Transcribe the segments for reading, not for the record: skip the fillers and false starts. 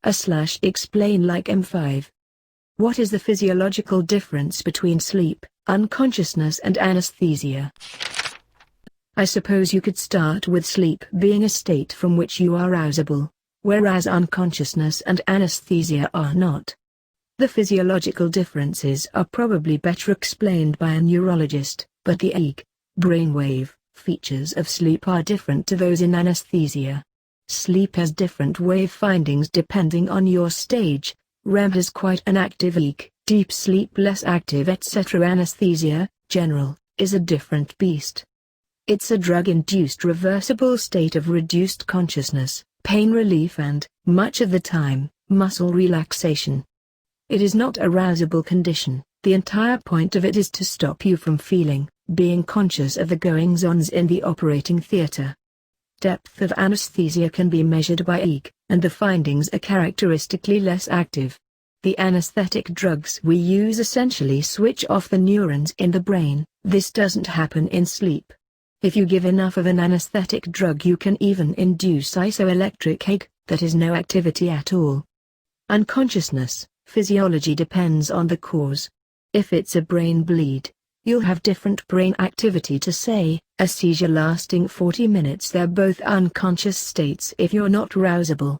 explain like M5. What is the physiological difference between sleep, unconsciousness and anesthesia? I suppose you could start with sleep being a state from which you are arousable, whereas unconsciousness and anesthesia are not. The physiological differences are probably better explained by a neurologist, but the EEG, brainwave, features of sleep are different to those in anesthesia. Sleep has different wave findings depending on your stage. REM has quite an active EEG, deep sleep less active, etc. Anesthesia, general, is a different beast. It's a drug-induced reversible state of reduced consciousness, pain relief and, much of the time, muscle relaxation. It is not a arousable condition. The entire point of it is to stop you from being conscious of the goings-ons in the operating theater. Depth of anesthesia can be measured by EEG, and the findings are characteristically less active. The anesthetic drugs we use essentially switch off the neurons in the brain. This doesn't happen in sleep. If you give enough of an anesthetic drug, you can even induce isoelectric EEG, that is no activity at all. Unconsciousness, physiology depends on the cause. If it's a brain bleed, you'll have different brain activity to say, a seizure lasting 40 minutes. They're both unconscious states if you're not arousable.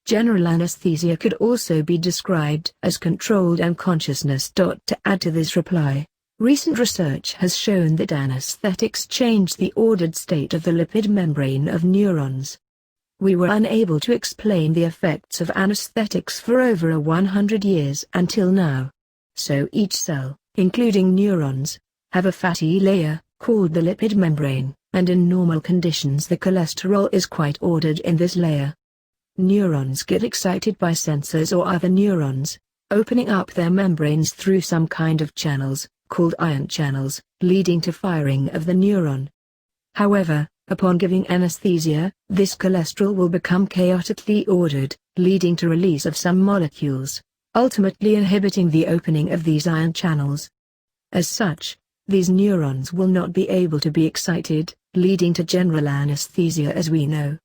General anesthesia could also be described as controlled unconsciousness. To add to this reply, recent research has shown that anesthetics change the ordered state of the lipid membrane of neurons. We were unable to explain the effects of anesthetics for over 100 years until now. So each cell, including neurons, have a fatty layer, called the lipid membrane, and in normal conditions the cholesterol is quite ordered in this layer. Neurons get excited by sensors or other neurons, opening up their membranes through some kind of channels, called ion channels, leading to firing of the neuron. However, upon giving anesthesia, this cholesterol will become chaotically ordered, leading to release of some molecules, ultimately inhibiting the opening of these ion channels. As such, these neurons will not be able to be excited, leading to general anesthesia as we know.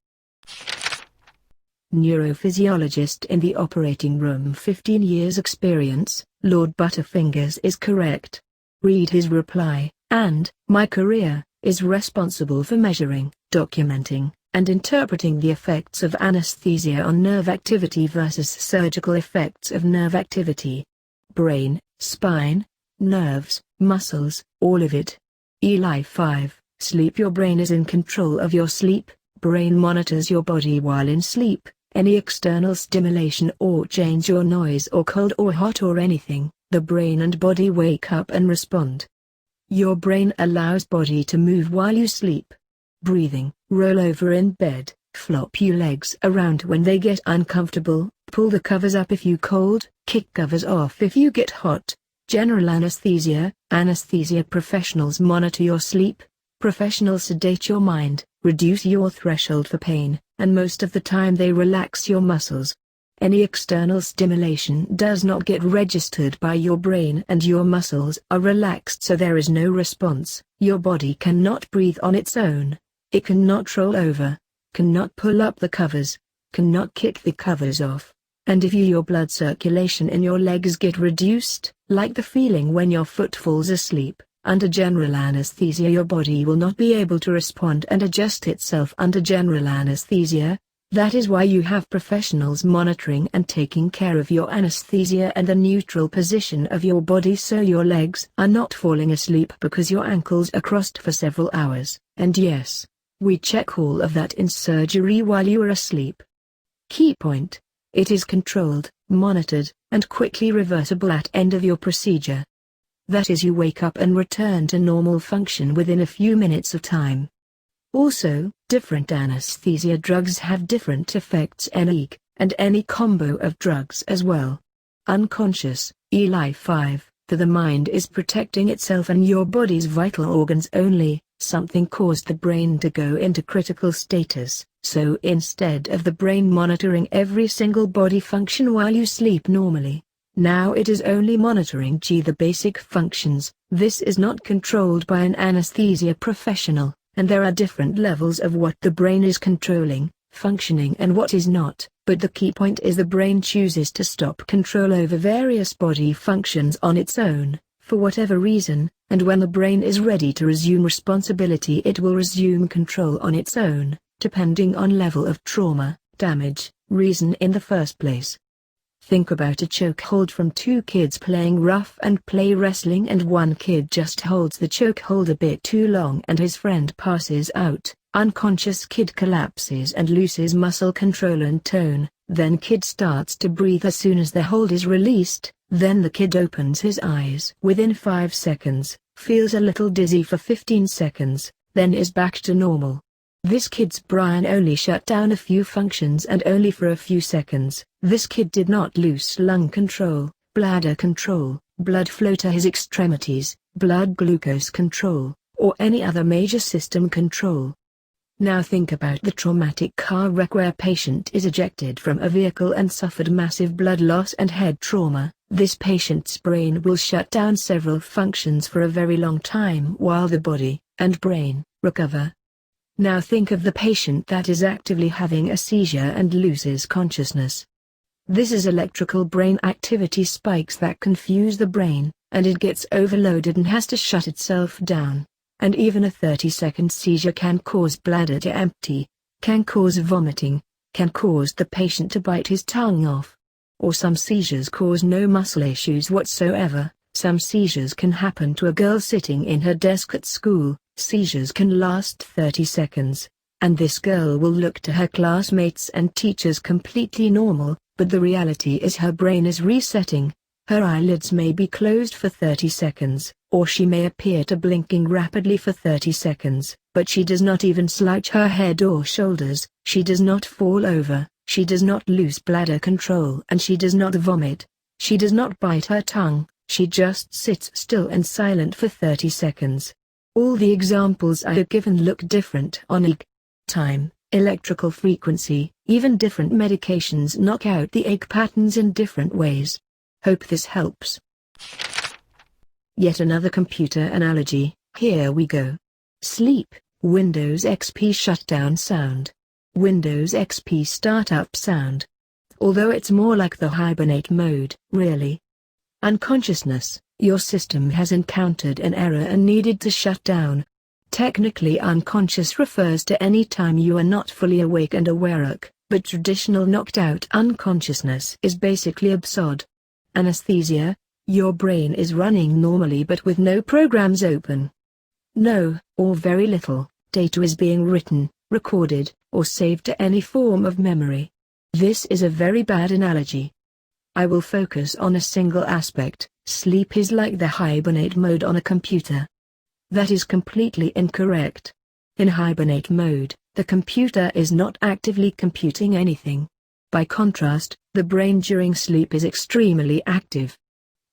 Neurophysiologist in the operating room, 15 years experience, Lord Butterfingers is correct. Read his reply, and, my career, is responsible for measuring, documenting, and interpreting the effects of anesthesia on nerve activity versus surgical effects of nerve activity. Brain, spine, nerves, muscles, all of it. Eli 5, sleep. Your brain is in control of your sleep. Brain monitors your body while in sleep. Any external stimulation or change or noise or cold or hot or anything, the brain and body wake up and respond. Your brain allows body to move while you sleep. Breathing, roll over in bed, flop your legs around when they get uncomfortable, pull the covers up if you cold, kick covers off if you get hot. General anesthesia professionals monitor your sleep. Professionals sedate your mind, reduce your threshold for pain, and most of the time they relax your muscles. Any external stimulation does not get registered by your brain and your muscles are relaxed, so there is no response. Your body cannot breathe on its own. It cannot roll over, cannot pull up the covers, cannot kick the covers off. And if your blood circulation in your legs get reduced, like the feeling when your foot falls asleep, under general anesthesia your body will not be able to respond and adjust itself under general anesthesia. That is why you have professionals monitoring and taking care of your anesthesia and the neutral position of your body so your legs are not falling asleep because your ankles are crossed for several hours. And yes, we check all of that in surgery while you are asleep. Key point: it is controlled, monitored, and quickly reversible at end of your procedure. That is, you wake up and return to normal function within a few minutes of time. Also, different anesthesia drugs have different effects on EEG, and any combo of drugs as well. Unconscious, Eli 5, the mind is protecting itself and your body's vital organs only. Something caused the brain to go into critical status, so instead of the brain monitoring every single body function while you sleep normally, now it is only monitoring the basic functions. This is not controlled by an anesthesia professional, and there are different levels of what the brain is controlling, functioning and what is not, but the key point is the brain chooses to stop control over various body functions on its own, for whatever reason, and when the brain is ready to resume responsibility it will resume control on its own, depending on level of trauma, damage, reason in the first place. Think about a chokehold from two kids playing rough and play wrestling, and one kid just holds the chokehold a bit too long and his friend passes out. Unconscious kid collapses and loses muscle control and tone, then kid starts to breathe as soon as the hold is released, then the kid opens his eyes within 5 seconds, feels a little dizzy for 15 seconds, then is back to normal. This kid's brain only shut down a few functions and only for a few seconds. This kid did not lose lung control, bladder control, blood flow to his extremities, blood glucose control, or any other major system control. Now think about the traumatic car wreck where a patient is ejected from a vehicle and suffered massive blood loss and head trauma. This patient's brain will shut down several functions for a very long time while the body and brain recover. Now think of the patient that is actively having a seizure and loses consciousness. This is electrical brain activity spikes that confuse the brain, and it gets overloaded and has to shut itself down. And even a 30-second seizure can cause bladder to empty, can cause vomiting, can cause the patient to bite his tongue off. Or some seizures cause no muscle issues whatsoever. Some seizures can happen to a girl sitting in her desk at school. Seizures can last 30 seconds, and this girl will look to her classmates and teachers completely normal, but the reality is her brain is resetting. Her eyelids may be closed for 30 seconds, or she may appear to blinking rapidly for 30 seconds, but she does not even slouch her head or shoulders, she does not fall over, she does not lose bladder control, and she does not vomit. She does not bite her tongue, she just sits still and silent for 30 seconds. All the examples I have given look different on EEG. Time, electrical frequency, even different medications knock out the EEG patterns in different ways. Hope this helps. Yet another computer analogy, here we go. Sleep, Windows XP shutdown sound. Windows XP startup sound. Although it's more like the hibernate mode, really. Unconsciousness, your system has encountered an error and needed to shut down. Technically unconscious refers to any time you are not fully awake and aware, but traditional knocked out unconsciousness is basically absod. Anesthesia, your brain is running normally but with no programs open. No, or very little, data is being written, recorded, or saved to any form of memory. This is a very bad analogy. I will focus on a single aspect. Sleep is like the hibernate mode on a computer. That is completely incorrect. In hibernate mode, the computer is not actively computing anything. By contrast, the brain during sleep is extremely active.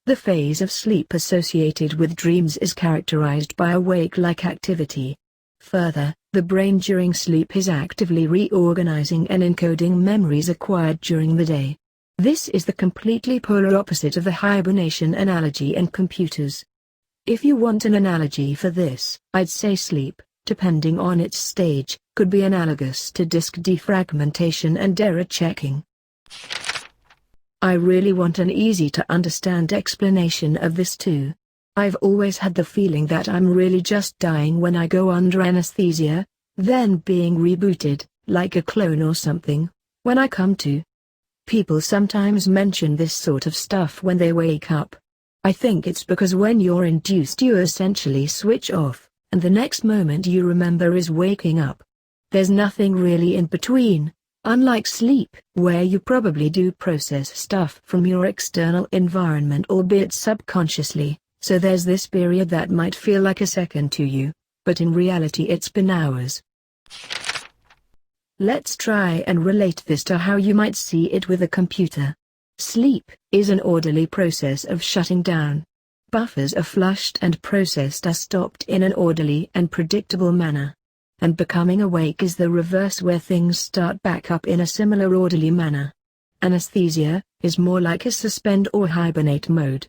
The phase of sleep associated with dreams is characterized by awake-like activity. Further, the brain during sleep is actively reorganizing and encoding memories acquired during the day. This is the completely polar opposite of the hibernation analogy in computers. If you want an analogy for this, I'd say sleep, depending on its stage, could be analogous to disk defragmentation and error checking. I really want an easy-to-understand explanation of this too. I've always had the feeling that I'm really just dying when I go under anesthesia, then being rebooted, like a clone or something, when I come to. People sometimes mention this sort of stuff when they wake up. I think it's because when you're induced you essentially switch off, and the next moment you remember is waking up. There's nothing really in between, unlike sleep, where you probably do process stuff from your external environment albeit subconsciously, so there's this period that might feel like a second to you, but in reality it's been hours. Let's try and relate this to how you might see it with a computer. Sleep is an orderly process of shutting down. Buffers are flushed and processed are stopped in an orderly and predictable manner. And becoming awake is the reverse, where things start back up in a similar orderly manner. Anesthesia is more like a suspend or hibernate mode.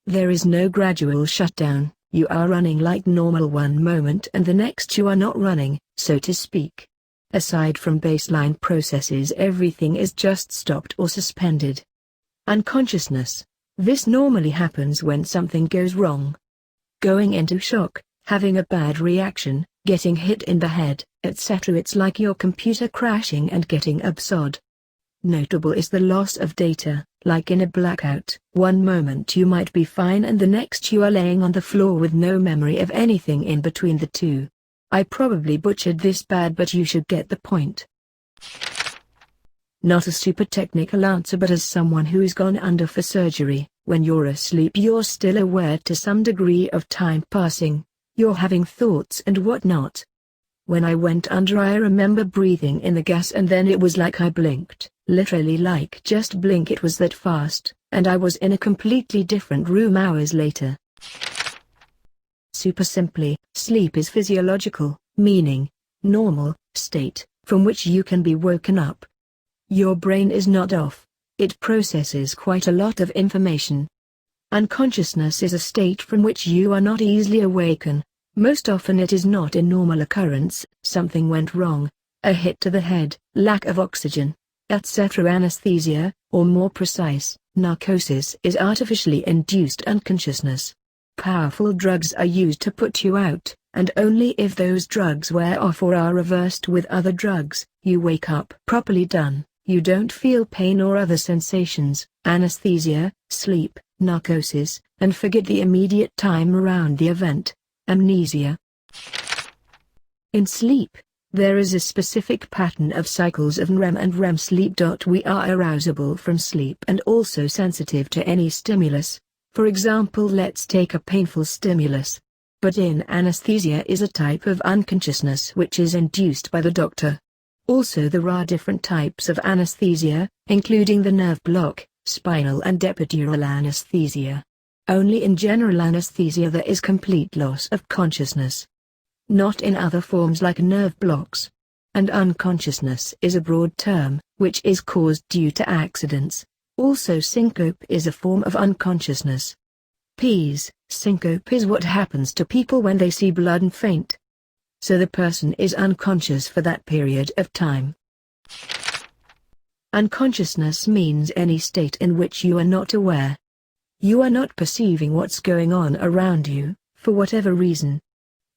There is no gradual shutdown, you are running like normal one moment and the next you are not running, so to speak. Aside from baseline processes, everything is just stopped or suspended. Unconsciousness. This normally happens when something goes wrong. Going into shock, having a bad reaction, getting hit in the head, etc. It's like your computer crashing and getting upsod. Notable is the loss of data, like in a blackout. One moment you might be fine and the next you are laying on the floor with no memory of anything in between the two. I probably butchered this bad, but you should get the point. Not a super technical answer, but as someone who's gone under for surgery, when you're asleep you're still aware to some degree of time passing. You're having thoughts and whatnot. When I went under I remember breathing in the gas and then it was like I blinked, literally like just blink, it was that fast, and I was in a completely different room hours later. Super simply, sleep is physiological, meaning, normal, state, from which you can be woken up. Your brain is not off. It processes quite a lot of information. Unconsciousness is a state from which you are not easily awaken. Most often it is not a normal occurrence, something went wrong, a hit to the head, lack of oxygen, etc. Anesthesia, or more precise, narcosis, is artificially induced unconsciousness. Powerful drugs are used to put you out, and only if those drugs wear off or are reversed with other drugs, you wake up. Properly done, you don't feel pain or other sensations. Anesthesia, sleep, narcosis, and forget the immediate time around the event. Amnesia. In sleep, there is a specific pattern of cycles of NREM and REM sleep. We are arousable from sleep and also sensitive to any stimulus. For example, let's take a painful stimulus. But in anesthesia is a type of unconsciousness which is induced by the doctor. Also there are different types of anesthesia, including the nerve block, spinal and epidural anesthesia. Only in general anesthesia there is complete loss of consciousness. Not in other forms like nerve blocks. And unconsciousness is a broad term, which is caused due to accidents. Also syncope is a form of unconsciousness. Syncope is what happens to people when they see blood and faint. So the person is unconscious for that period of time. Unconsciousness means any state in which you are not aware. You are not perceiving what's going on around you, for whatever reason.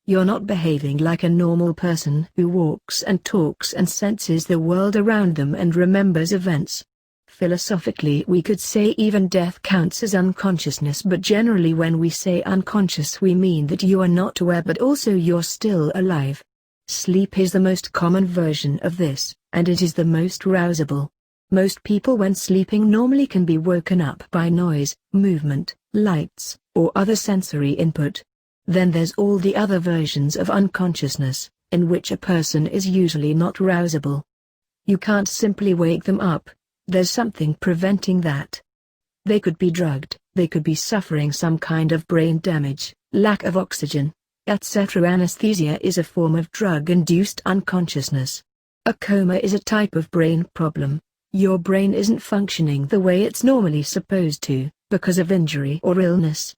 You're not behaving like a normal person who walks and talks and senses the world around them and remembers events. Philosophically we could say even death counts as unconsciousness, but generally when we say unconscious we mean that you are not aware but also you're still alive. Sleep is the most common version of this, and it is the most rousable. Most people when sleeping normally can be woken up by noise, movement, lights, or other sensory input. Then there's all the other versions of unconsciousness, in which a person is usually not rousable. You can't simply wake them up. There's something preventing that. They could be drugged, they could be suffering some kind of brain damage, lack of oxygen, etc. Anesthesia is a form of drug-induced unconsciousness. A coma is a type of brain problem. Your brain isn't functioning the way it's normally supposed to, because of injury or illness.